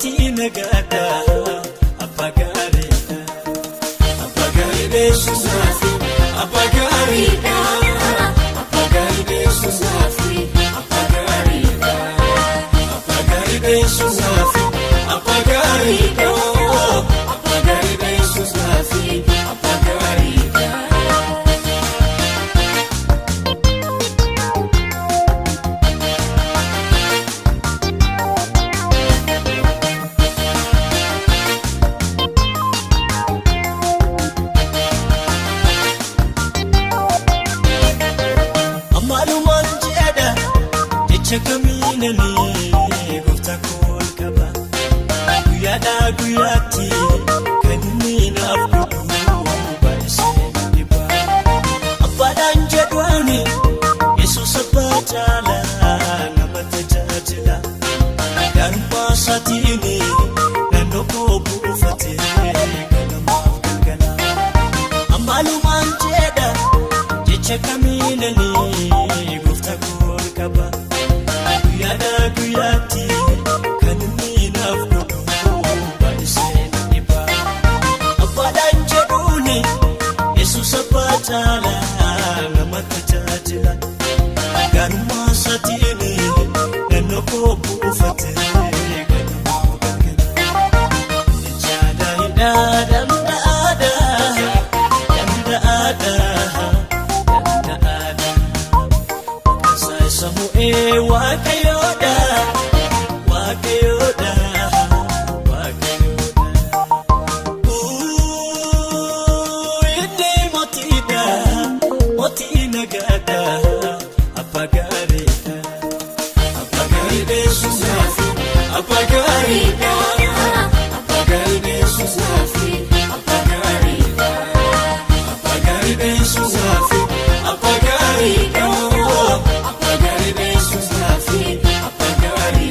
Motii nagada apagari besuzafi apagari besuzafi apagari besuzafi apagari besuzafi apagari. Chakamina ni gofta kol kaba Guyada guyati kanina afkudu Baise diba Apadan jadwani Yesus sapatala Namata jajila Darumpa satini Nandoko bufate Kanama kankana Amalu manjeda Chakamina ni gofta kol kaba Guyada guyati kanina afkudu Baise diba Apadan jaduni Yesus sapatala Namata jajila Garuma satini Nanoko bufate Kanama kankana Jada hidada Wakayoda Yende motida Motina gada Apagari besuzafi Apagari besuzafi Apagari besuzafi Apagari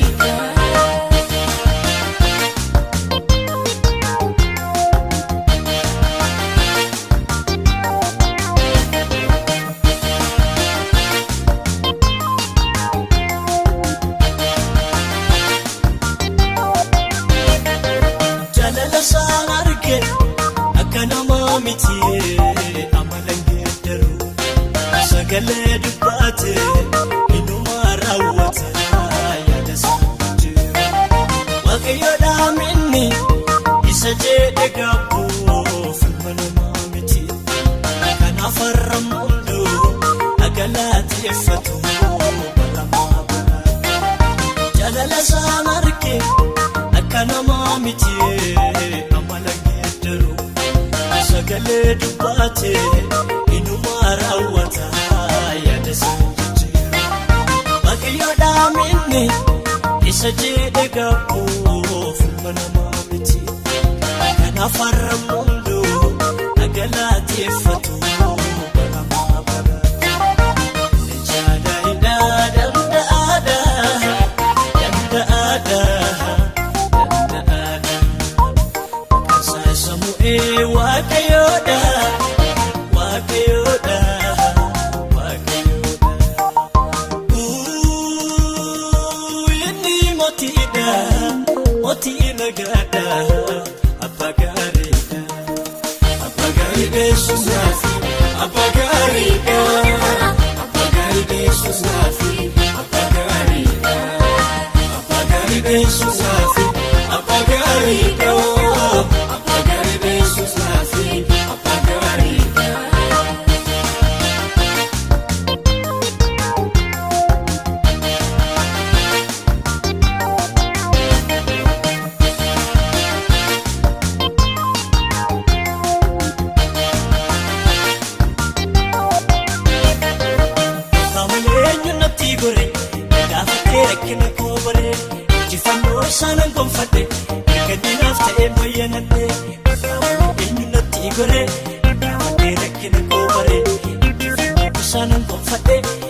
Sagale dubbate inuma raawwata yaada sanjee Waaqayyoodha minni isa jedhe gabboo filmana maamiti kanaaf har'am hunduu agalateeffatu baramaa bara jaalala isaan arge akka namaa miti amala geeddaru sagale dubbate inuma raawwata yaada sanjee Waaqayyoodha minni isa jedhe gabboo filmana maamiti kanaaf har'am hunduu agalateeffatu baramaa bara jaada hidhaadha Kasaa samu'ee Waaqayyoodha Motina gada apagari besuzafi apagari besuzafi apagari besuzafi apagari besuzafi apagari. Kena kubare, jifano sana gomfate, kadina fte moyenate, inunati gore, kena kubare, jifano sana gomfate.